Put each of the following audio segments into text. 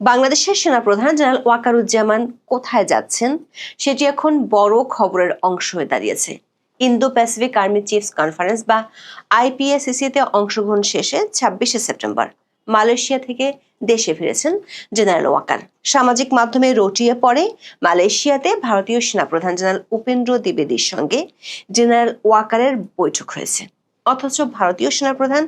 বাংলাদেশের সেনাপ্রধান জেনারেল ওয়াকারুজ্জামান কোথায় যাচ্ছেন সেটি এখন বড় খবরের অংশ হয়ে দাঁড়িয়েছে। Indo Pacific army chiefs conference বা আইপিএসিসি-তে অংশগ্রহণ শেষে ২৬শে সেপ্টেম্বর মালয়েশিয়া থেকে দেশে ফিরেছেন জেনারেল ওয়াকার। সামাজিক মাধ্যমে রটিয়ে পড়ে মালয়েশিয়াতে ভারতীয় সেনাপ্রধান জেনারেল উপেন্দ্র দ্বিবেদীর সঙ্গে জেনারেল ওয়াকারের বৈঠক হয়েছে, অথচ ভারতীয় সেনাপ্রধান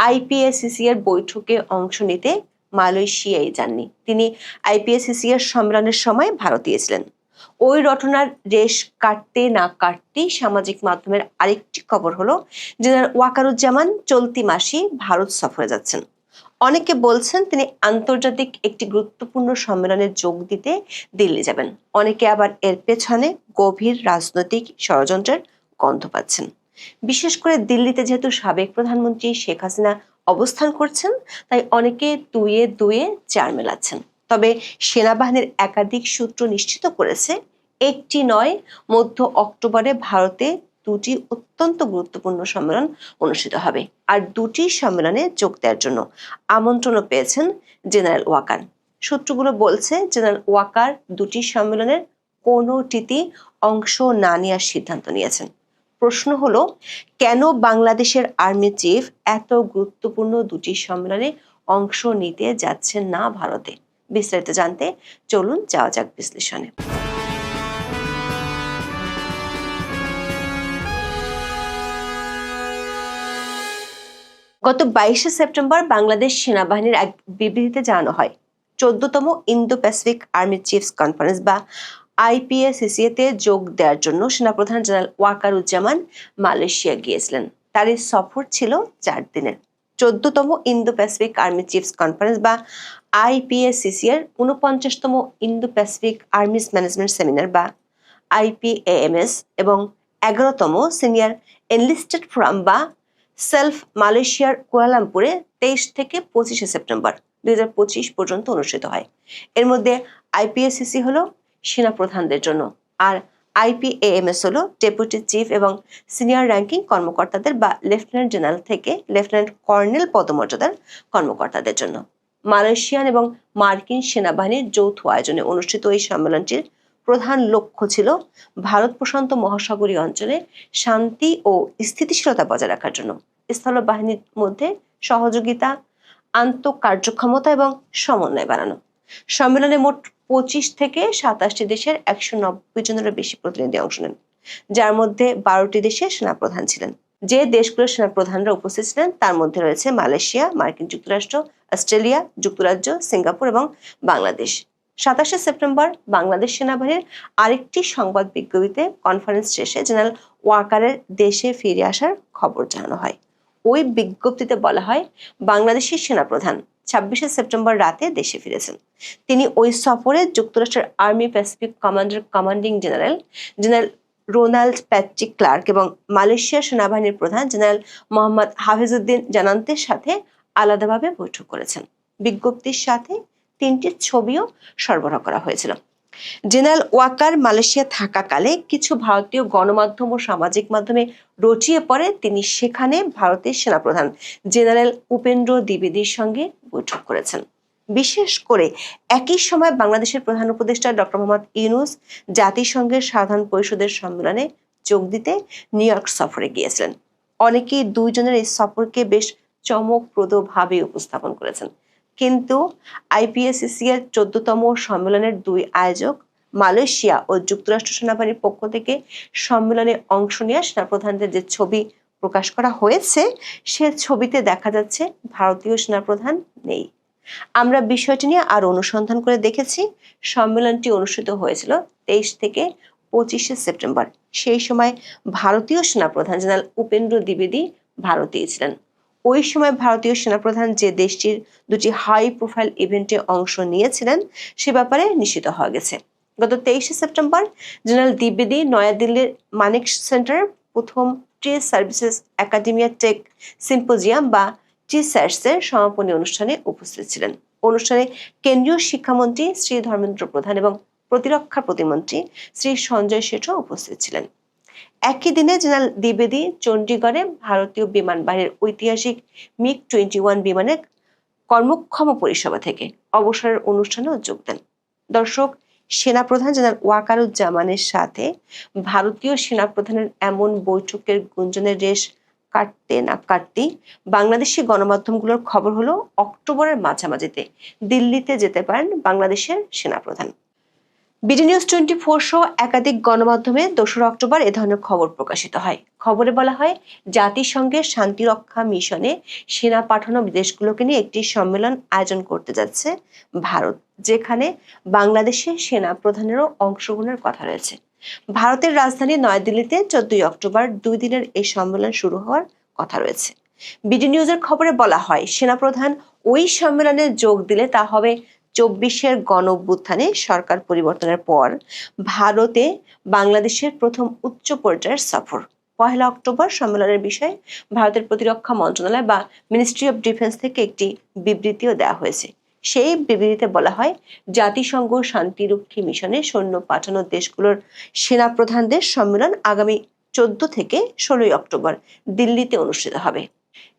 আইপিএসিসি এর বৈঠকে অংশ নিতে মালয়েশিয়ায় যাননি। তিনি আইপিএসিসি এর সম্মেলনের সময় ভারতীয় ছিলেন। ওই রটনার রেশ কাটতে না কাটতেই সামাজিক মাধ্যমের আরেকটি খবর হলো জেনারেল ওয়াকারুজ্জামান চলতি মাসেই ভারত সফরে যাচ্ছেন। অনেকে বলছেন তিনি আন্তর্জাতিক একটি গুরুত্বপূর্ণ সম্মেলনে যোগ দিতে দিল্লি যাবেন। অনেকে আবার এর পেছনে গভীর রাজনৈতিক ষড়যন্ত্রের গন্ধ পাচ্ছেন। বিশেষ করে দিল্লিতে যেহেতু সাবেক প্রধানমন্ত্রী শেখ হাসিনা অবস্থান করছেন, তাই অনেকে দুয়ে দুয়ে চার মেলাচ্ছেন। তবে সেনাবাহিনীর একাধিক সূত্র নিশ্চিত করেছে একটি নয়, মধ্য অক্টোবরে ভারতে দুটি অত্যন্ত গুরুত্বপূর্ণ সম্মেলন অনুষ্ঠিত হবে। আর দুটি সম্মেলনে যোগ দেওয়ার জন্য আমন্ত্রণও পেয়েছেন জেনারেল ওয়াকার। সূত্রগুলো বলছে জেনারেল ওয়াকার দুটি সম্মেলনের কোনোটিতেই অংশ না নেওয়ার সিদ্ধান্ত নিয়েছেন। প্রশ্ন হলো, কেন বাংলাদেশের আর্মি চিফ এত গুরুত্বপূর্ণ দুটি সম্মেলনে অংশ নিতে যাচ্ছেন না ভারতে? বিস্তারিত জানতে চলুন যাওয়া যাক বিশ্লেষণে। গত ২২শে সেপ্টেম্বর বাংলাদেশ সেনাবাহিনীর এক বিবৃতিতে জানানো হয়, ১৪তম Indo Pacific army chiefs conference বা আইপিএসিসি-তে যোগ দেওয়ার জন্য সেনাপ্রধান জেনারেল ওয়াকারুজ্জামান মালয়েশিয়া গিয়েছিলেন। তার এই সফর ছিল ৪ দিনের। ১৪তম Indo Pacific army chiefs conference বা আইপিএসিসি এর ৪৯তম Indo Pacific armies management seminar বা আইপিএএমএস এবং ১১তম সিনিয়র এনলিস্টেড ফোরাম বা সেলফ মালয়েশিয়ার কুয়ালালামপুরে ২৩ থেকে ২৫শে সেপ্টেম্বর ২০২৫ পর্যন্ত অনুষ্ঠিত হয়। এর মধ্যে আইপিএসিসি হলো সেনাপ্রধানদের জন্য, আর আইপিএএমএস হলো ডেপুটি চিফ এবং সিনিয়র র্যাঙ্কিং কর্মকর্তাদের বা লেফটেন্যান্ট জেনারেল থেকে লেফটেন্যান্ট কর্নেল পদমর্যাদার কর্মকর্তাদের জন্য। মালয়েশিয়ান এবং মার্কিন সেনাবাহিনীর যৌথ আয়োজনে অনুষ্ঠিত এই সম্মেলনটির প্রধান লক্ষ্য ছিল ভারত প্রশান্ত মহাসাগরীয় অঞ্চলে শান্তি ও স্থিতিশীলতা বজায় রাখার জন্য স্থল বাহিনীর মধ্যে সহযোগিতা, আন্তঃকার্যক্ষমতা এবং সমন্বয় বাড়ানো। সম্মেলনে মোট ২৫ থেকে ২৭টি দেশের ১৯০ জনেরও বেশি প্রতিনিধি অংশ নেন, যার মধ্যে ১২টি দেশের সেনাপ্রধান ছিলেন। যে দেশগুলোর সেনাপ্রধানরা উপস্থিত ছিলেন তার মধ্যে রয়েছে মালয়েশিয়া, মার্কিন যুক্তরাষ্ট্র, অস্ট্রেলিয়া, যুক্তরাজ্য, সিঙ্গাপুর এবং বাংলাদেশ। ২৭শে সেপ্টেম্বর বাংলাদেশ সেনাবাহিনীর আরেকটি সংবাদ বিজ্ঞপ্তিতে কনফারেন্স শেষে জেনারেল ওয়াকারের দেশে ফিরে আসার খবর জানানো হয়। ওই বিজ্ঞপ্তিতে বলা হয়, বাংলাদেশের সেনাপ্রধান ২৬শে সেপ্টেম্বর রাতে দেশে ফিরেছেন। তিনি ওই সফরে যুক্তরাষ্ট্রের army pacific commander commanding general general Ronald Patrick Clark এবং মালয়েশিয়ার সেনাবাহিনীর প্রধান জেনারেল মোহাম্মদ হাফিজউদ্দিন জানান্তের সাথে আলাদাভাবে বৈঠক করেছেন। বিজ্ঞপ্তির সাথে ৩টি ছবিও সরবরাহ করা হয়েছিল। জেনারেল ওয়াকার মালয়েশিয়া থাকাকালে কিছু ভারতীয় গণমাধ্যম ও সামাজিক মাধ্যমে রটিয়ে পড়ে তিনি সেখানে ভারতের সেনাপ্রধান জেনারেল উপেন্দ্র দ্বিবেদীর সঙ্গে বৈঠক করেছেন। বিশেষ করে একই সময় বাংলাদেশের প্রধান উপদেষ্টা ডক্টর মোহাম্মদ ইউনূস জাতিসংঘের সাধারণ পরিষদের সম্মেলনে যোগ দিতে নিউ ইয়র্ক সফরে গিয়েছিলেন। অনেকেই দুইজনের এই সফরকে বেশ চমকপ্রদভাবে উপস্থাপন করেছেন। কিন্তু আইপিএসিসি এর ১৪তম সম্মেলনের দুই আয়োজক মালয়েশিয়া ও যুক্তরাষ্ট্র সেনাবাহিনীর পক্ষ থেকে সম্মেলনে অংশ নেওয়া সেনাপ্রধানদের যে ছবি প্রকাশ করা হয়েছে, সে ছবিতে দেখা যাচ্ছে ভারতীয় সেনাপ্রধান নেই। আমরা বিষয়টি নিয়ে আরো অনুসন্ধান করে দেখেছি। সম্মেলনটি অনুষ্ঠিত হয়েছিল ২৩ থেকে ২৫শে সেপ্টেম্বর। সেই সময় ভারতীয় সেনাপ্রধান জেনারেল উপেন্দ্র দ্বিবেদী ভারতেই ছিলেন। ওই সময় ভারতীয় সেনাপ্রধান যে দেশটির দুটি হাই প্রোফাইল ইভেন্টে অংশ নিয়েছিলেন সে ব্যাপারে নিশ্চিত হওয়া গেছে। গত ২৩শে সেপ্টেম্বর জেনারেল দ্বিবেদী নয়াদিল্লির মানেক সেন্টারের প্রথম trade services academia tech symposium বা টিস্যাটস-এর সমাপনী অনুষ্ঠানে উপস্থিত ছিলেন। অনুষ্ঠানে কেন্দ্রীয় শিক্ষামন্ত্রী শ্রী ধর্মেন্দ্র প্রধান এবং প্রতিরক্ষা প্রতিমন্ত্রী শ্রী সঞ্জয় শেঠও উপস্থিত ছিলেন। একই দিনে জেনারেল দ্বিবেদী চণ্ডীগড়ে ভারতীয় বিমান বাহিনীর ঐতিহাসিক মিগ-21 বিমানের কর্মক্ষম পরিষেবা থেকে অবসরের অনুষ্ঠানেও যোগ দেন। দর্শক, সেনাপ্রধান জেনারেল ওয়াকারুজ্জামানের সাথে ভারতীয় সেনাপ্রধানের এমন বৈঠকের গুঞ্জনের রেশ কাটতে না কাটতেই বাংলাদেশি গণমাধ্যমগুলোর খবর হলো অক্টোবরের মাঝামাঝিতে দিল্লিতে যেতে পারেন বাংলাদেশের সেনাপ্রধান। বিডি নিউজ 24 সহ একাধিক গণমাধ্যমে 2রা অক্টোবর এ ধরনের খবর প্রকাশিত হয়। খবরে বলা হয়, জাতিসংঘের শান্তিরক্ষা মিশনে সেনা পাঠানো দেশগুলোকে নিয়ে একটি সম্মেলন আয়োজন করতে যাচ্ছে ভারত, যেখানে বাংলাদেশের সেনা প্রধানেরও অংশগ্রহণের কথা রয়েছে। ভারতের রাজধানী নয়াদিল্লিতে 14ই অক্টোবর 2 দিনের এই সম্মেলন শুরু হওয়ার কথা রয়েছে। বিডি নিউজের খবরে বলা হয়, সেনাপ্রধান ওই সম্মেলনে যোগ দিলে তা হবে 24-এর গণঅভ্যুত্থানে সরকার পরিবর্তনের পর ভারতে বাংলাদেশের প্রথম উচ্চ পর্যায়ের সফর। 1 অক্টোবর সম্মেলনের বিষয়ে ভারতের প্রতিরক্ষা মন্ত্রণালয় বা মিনিস্ট্রি অফ ডিফেন্স থেকে একটি বিবৃতিও দেওয়া হয়েছে। সেই বিবৃতিতে বলা হয়, জাতিসংঘ শান্তিরক্ষী মিশনে সৈন্য পাঠানো দেশগুলোর সেনাপ্রধানদের সম্মেলন আগামী 14 থেকে 16 অক্টোবর দিল্লিতে অনুষ্ঠিত হবে।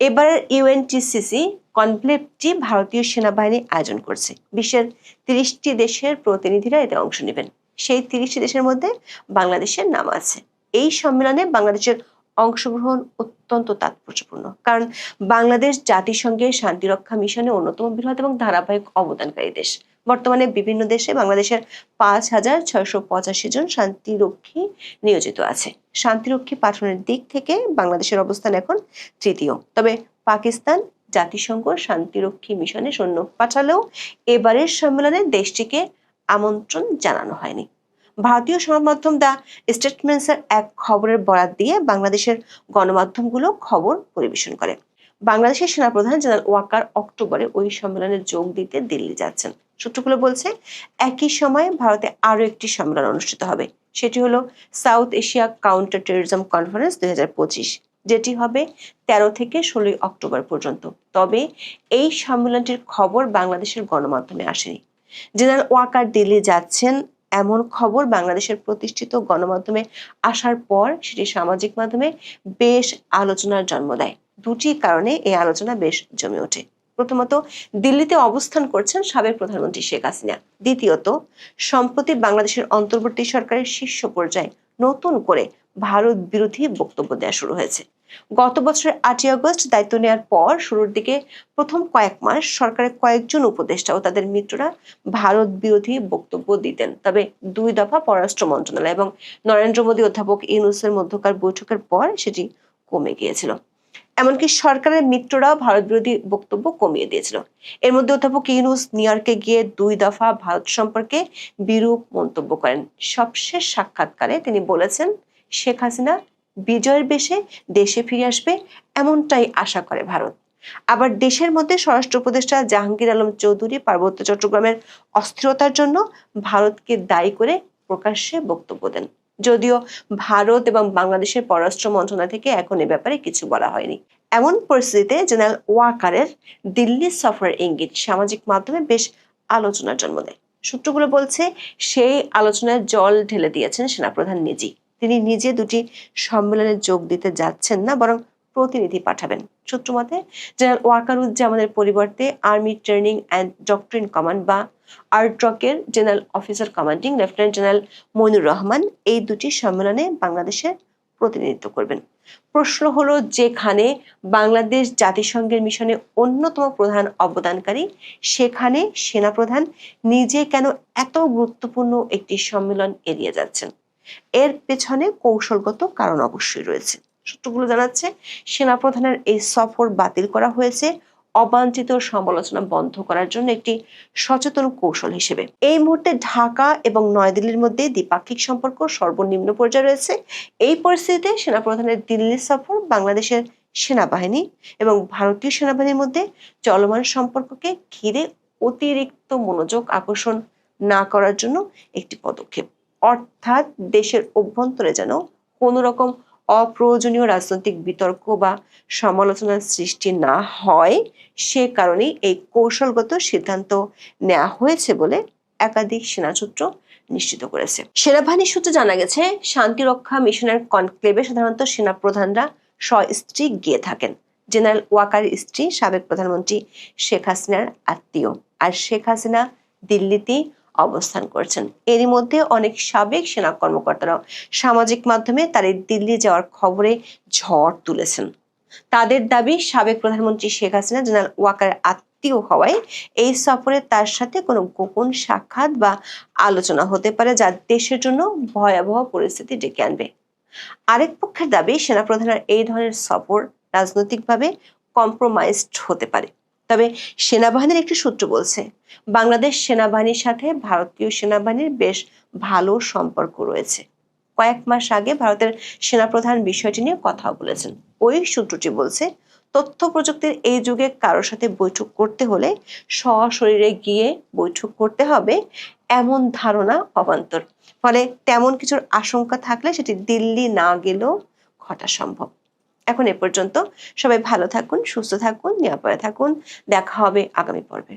এবারের ইউএনটিসিসি কনক্লেভটি ভারতীয় সেনাবাহিনী আয়োজন করছে। বিশ্বের 30টি দেশের প্রতিনিধিরা এতে অংশ নেবেন। সেই 30টি দেশের মধ্যে বাংলাদেশের নাম আছে। এই সম্মেলনে বাংলাদেশের অংশগ্রহণ অত্যন্ত তাৎপর্যপূর্ণ, কারণ বাংলাদেশ জাতিসংঘের শান্তিরক্ষা মিশনে অন্যতম বৃহৎ এবং ধারাবাহিক অবদানকারী দেশ। বর্তমানে বিভিন্ন দেশে বাংলাদেশের 5,685 জন শান্তিরক্ষী নিয়োজিত আছে। শান্তিরক্ষী পাঠানোর দিক থেকে বাংলাদেশের অবস্থান এখন তৃতীয়। তবে পাকিস্তান জাতিসংঘ শান্তিরক্ষী মিশনে সৈন্য পাঠালেও এবারের সম্মেলনে দেশটিকে আমন্ত্রণ জানানো হয়নি। ভারতীয় সংবাদ মাধ্যম দ্য স্টেটমেন্টসের এক খবরের বরাত দিয়ে বাংলাদেশের গণমাধ্যমগুলো খবর পরিবেশন করে। বাংলাদেশের সেনাপ্রধান জেনারেল ওয়াকার অক্টোবরে ওই সম্মেলনে যোগ দিতে দিল্লি যাচ্ছেন। সূত্রগুলো বলছে, একই সময়ে ভারতে আরো একটি সম্মেলন অনুষ্ঠিত হবে। সেটি হলো south Asia counter terrorism conference 2025, যেটি হবে 13 থেকে 16 অক্টোবর পর্যন্ত। তবে এই সম্মেলনটির খবর বাংলাদেশের গণমাধ্যমে আসেনি। জেনারেল ওয়াকার দিল্লি যাচ্ছেন এমন খবর বাংলাদেশের প্রতিষ্ঠিত গণমাধ্যমে আসার পর সেটি সামাজিক মাধ্যমে বেশ আলোচনার জন্ম দেয়। দুটি কারণে এই আলোচনা বেশ জমে ওঠে। প্রথমত, দিল্লিতে অবস্থান করছেন সাবেক প্রধানমন্ত্রী শেখ হাসিনা। দ্বিতীয়ত, সম্প্রতি বাংলাদেশের অন্তর্বর্তী সরকারের শীর্ষ পর্যায়ে নতুন করে ভারত বিরোধী বক্তব্য দেওয়া শুরু হয়েছে। গত বছরের 8ই আগস্ট দায়িত্ব নেওয়ার পর শুরুর দিকে প্রথম কয়েক মাস সরকারের কয়েকজন উপদেষ্টা ও তাদের মিত্ররা ভারত বিরোধী বক্তব্য দিতেন। তবে 2 দফা পররাষ্ট্র মন্ত্রণালয় এবং নরেন্দ্র মোদী অধ্যাপক ইউনূসের মধ্যকার বৈঠকের পর সেটি কমে গিয়েছিল। এমনকি সরকারের মিত্ররাও ভারত বিরোধী বক্তব্য কমিয়ে দিয়েছিল। এর মধ্যে অধ্যাপক ইউনূস নিউ ইয়র্কে গিয়ে 2 দফা ভারত সম্পর্কে বিরূপ মন্তব্য করেন। সবশেষ সাক্ষাৎকারে তিনি বলেছেন, শেখ হাসিনা বিজয়ের বেশে দেশে ফিরে আসবে এমনটাই আশা করে ভারত। আবার দেশের মধ্যে স্বরাষ্ট্র উপদেষ্টা জাহাঙ্গীর আলম চৌধুরী পার্বত্য চট্টগ্রামের অস্থিরতার জন্য ভারতকে দায়ী করে প্রকাশ্যে বক্তব্য দেন। যদিও ভারত এবং বাংলাদেশের পররাষ্ট্র মন্ত্রণালয় থেকে এখন এ ব্যাপারে কিছু বলা হয়নি। এমন পরিস্থিতিতে জেনারেল ওয়াকারের দিল্লি সফরের ইঙ্গিত সামাজিক মাধ্যমে বেশ আলোচনার জন্ম দেয়। সূত্রগুলো বলছে, সেই আলোচনায় জল ঢেলে দিয়েছেন সেনাপ্রধান নিজেই। তিনি নিজে দুটি সম্মেলনে যোগ দিতে যাচ্ছেন না, বরং প্রতিনিধি পাঠাবেন। সূত্র মতে, জেনারেল ওয়াকারুজ্জামানের পরিবর্তে army training and doctrine command বা আরট্রকের general officer commanding lieutenant general Moinur Rahman এই দুটি সম্মেলনে বাংলাদেশের প্রতিনিধিত্ব করবেন। প্রশ্ন হলো, যেখানে বাংলাদেশ জাতিসংঘের মিশনে অন্যতম প্রধান অবদানকারী, সেখানে সেনাপ্রধান নিজে কেন এত গুরুত্বপূর্ণ একটি সম্মেলন এড়িয়ে যাচ্ছেন? এর পেছনে কৌশলগত কারণ অবশ্যই রয়েছে। সূত্রগুলো জানাচ্ছে, সেনাপ্রধানের এই সফর বাতিল করা হয়েছে অবাঞ্ছিত সমালোচনা বন্ধ করার জন্য একটি সচেতন কৌশল হিসেবে। এই মুহূর্তে ঢাকা এবং নয়াদিল্লির মধ্যে দ্বিপাক্ষিক সম্পর্ক সর্বনিম্ন পর্যায়ে রয়েছে। এই পরিস্থিতিতে সেনাপ্রধানের দিল্লি সফর বাংলাদেশের সেনাবাহিনী এবং ভারতীয় সেনাবাহিনীর মধ্যে চলমান সম্পর্ককে ঘিরে অতিরিক্ত মনোযোগ আকর্ষণ না করার জন্য একটি পদক্ষেপ। অর্থাৎ দেশের অভ্যন্তরে যেন কোনো রকম অপ্রয়োজনীয় রাজনৈতিক বিতর্ক বা সমালোচনার সৃষ্টি না হয়, সে কারণেই এই কৌশলগত সিদ্ধান্ত নেওয়া হয়েছে বলে একাধিক সেনা সূত্র নিশ্চিত করেছে। সেনাবাহিনী সূত্রে জানা গেছে, শান্তিরক্ষা মিশনের কনক্লেভে সাধারণত সেনা প্রধানরা সস্ত্রীক গিয়ে থাকেন। জেনারেল ওয়াকারের স্ত্রী সাবেক প্রধানমন্ত্রী শেখ হাসিনার আত্মীয়, আর শেখ হাসিনা দিল্লিতেই অবস্থান করছেন। এরই মধ্যে অনেক সাবেক সেনা কর্মকর্তারাও সামাজিক মাধ্যমে তার এই দিল্লি যাওয়ার খবরে ঝড় তুলেছেন। তাদের দাবি, সাবেক প্রধানমন্ত্রী শেখ হাসিনা জেনারেল ওয়াকারের আত্মীয় হওয়ায় এই সফরে তার সাথে কোনো গোপন সাক্ষাৎ বা আলোচনা হতে পারে, যা দেশের জন্য ভয়াবহ পরিস্থিতি ডেকে আনবে। আরেক পক্ষের দাবি, সেনাপ্রধানের এই ধরনের সফর রাজনৈতিকভাবে কম্প্রোমাইজড হতে পারে। তবে সেনাবাহিনীর একটি সূত্র বলছে, বাংলাদেশ সেনাবাহিনীর সাথে ভারতীয় সেনাবাহিনীর বেশ ভালো সম্পর্ক রয়েছে। কয়েক মাস আগে ভারতের সেনাপ্রধান বিষয়টি নিয়ে কথা বলেছেন। ওই সূত্রটি বলছে, তথ্য প্রযুক্তির এই যুগে কারোর সাথে বৈঠক করতে হলে সশরীরে গিয়ে বৈঠক করতে হবে, এমন ধারণা অবান্তর। ফলে তেমন কিছুর আশঙ্কা থাকলে সেটি দিল্লি না গেলেও ঘটা সম্ভব। এখন এ পর্যন্ত। সবাই ভালো থাকুন, সুস্থ থাকুন, নিরাপদে থাকুন। দেখা হবে আগামী পর্বে।